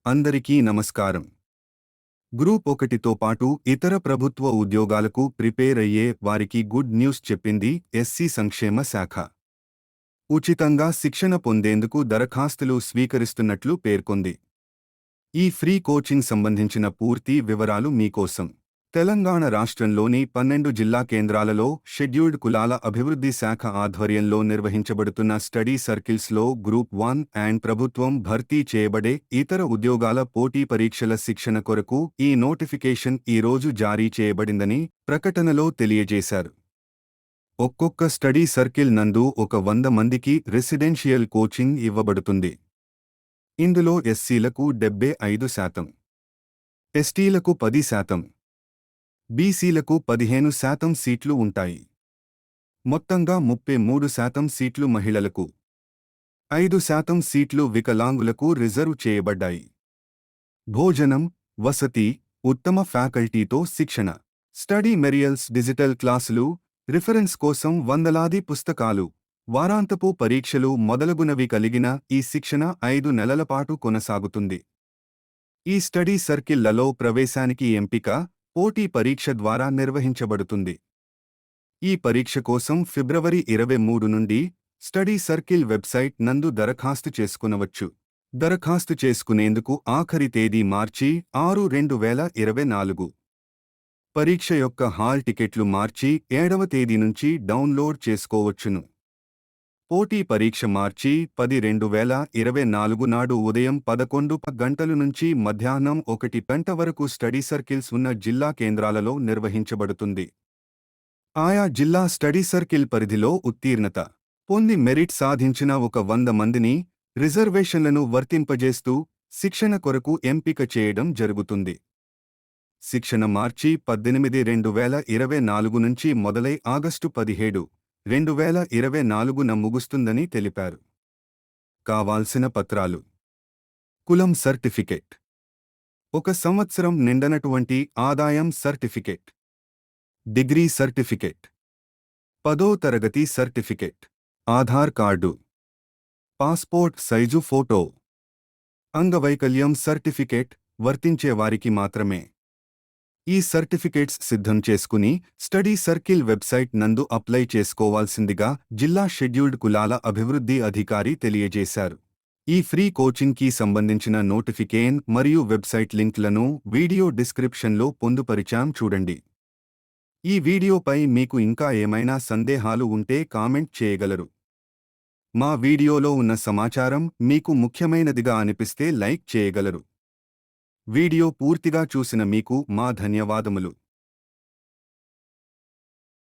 అందరికీ నమస్కారం. గ్రూప్ 1తో పాటు ఇతర ప్రభుత్వ ఉద్యోగాలకు ప్రిపేర్ అయ్యే వారికి గుడ్ న్యూస్ చెప్పింది ఎస్సీ సంక్షేమ శాఖ. ఉచితంగా శిక్షణ పొందేందుకు దరఖాస్తులు స్వీకరిస్తున్నట్లు పేర్కొంది. ఈ ఫ్రీ కోచింగ్ సంబంధించిన పూర్తి వివరాలు మీకోసం. తెలంగాణ రాష్ట్రంలోని 12 జిల్లా కేంద్రాలలో షెడ్యూల్డ్ కులాల అభివృద్ధి శాఖ ఆధ్వర్యంలో నిర్వహించబడుతున్న స్టడీ సర్కిల్స్లో గ్రూప్ 1 అండ్ ప్రభుత్వం భర్తీ చేయబడే ఇతర ఉద్యోగాల పోటీ పరీక్షల శిక్షణ కొరకు ఈ నోటిఫికేషన్ ఈ రోజు జారీ చేయబడిందని ప్రకటనలో తెలియజేశారు. ఒక్కొక్క స్టడీ సర్కిల్ నందు 100 మందికి రెసిడెన్షియల్ కోచింగ్ ఇవ్వబడుతుంది. ఇందులో ఎస్సీలకు 75%, ఎస్టీలకు 10%, బీసీలకు 15% సీట్లు ఉంటాయి. మొత్తంగా 33% సీట్లు మహిళలకు, 5% సీట్లు వికలాంగులకు రిజర్వ్ చేయబడ్డాయి. భోజనం, వసతి, ఉత్తమ ఫ్యాకల్టీతో శిక్షణ, స్టడీ మెటీరియల్స్, డిజిటల్ క్లాసులు, రిఫరెన్స్ కోసం వందలాది పుస్తకాలు, వారాంతపు పరీక్షలు మొదలగునవి కలిగిన ఈ శిక్షణ 5 నెలల పాటు కొనసాగుతుంది. ఈ స్టడీ సర్కిళ్లలో ప్రవేశానికి ఎంపిక పోటీ పరీక్ష ద్వారా నిర్వహించబడుతుంది. ఈ పరీక్ష కోసం ఫిబ్రవరి 23 నుండి స్టడీ సర్కిల్ వెబ్సైట్ నందు దరఖాస్తు చేసుకునవచ్చు. దరఖాస్తు చేసుకునేందుకు ఆఖరి తేదీ మార్చి 6, 2024. పరీక్ష యొక్క హాల్ టికెట్లు మార్చి 7వ తేదీ నుంచి డౌన్లోడ్ చేసుకోవచ్చును. పోటీ పరీక్ష మార్చి 10, 2024 నాడు ఉదయం 11 గంటల నుంచి మధ్యాహ్నం 1 గంట వరకు స్టడీ సర్కిల్స్ ఉన్న జిల్లా కేంద్రాలలో నిర్వహించబడుతుంది. ఆయా జిల్లా స్టడీ సర్కిల్ పరిధిలో ఉత్తీర్ణత పొంది మెరిట్ సాధించిన 100 మందిని రిజర్వేషన్లను వర్తింపజేస్తూ శిక్షణ కొరకు ఎంపిక చేయడం జరుగుతుంది. శిక్షణ మార్చి 18, 2024 నుంచి మొదలై ఆగస్టు 17, 2024న ముగుస్తుందని తెలిపారు. కావాల్సిన పత్రాలు: కులం సర్టిఫికెట్, 1 సంవత్సరం నిండనటువంటి ఆదాయం సర్టిఫికెట్, డిగ్రీ సర్టిఫికెట్, 10వ తరగతి certificate, Aadhaar card, passport size photo, అంగవైకల్యం సర్టిఫికెట్ వర్తించే వారికి మాత్రమే. ఈ సర్టిఫికేట్స్ సిద్ధం చేసుకుని స్టడీ సర్కిల్ వెబ్సైట్ నందు అప్లై చేసుకోవాల్సిందిగా జిల్లా షెడ్యూల్డ్ కులాల అభివృద్ధి అధికారి తెలియజేశారు. ఈ ఫ్రీ కోచింగ్కి సంబంధించిన నోటిఫికేషన్ మరియు వెబ్సైట్ లింక్లను వీడియో డిస్క్రిప్షన్లో పొందుపరిచాం, చూడండి. ఈ వీడియోపై మీకు ఇంకా ఏమైనా సందేహాలు ఉంటే కామెంట్ చేయగలరు. మా వీడియోలో ఉన్న సమాచారం మీకు ముఖ్యమైనదిగా అనిపిస్తే లైక్ చేయగలరు. వీడియో పూర్తిగా చూసిన మీకు మా ధన్యవాదములు.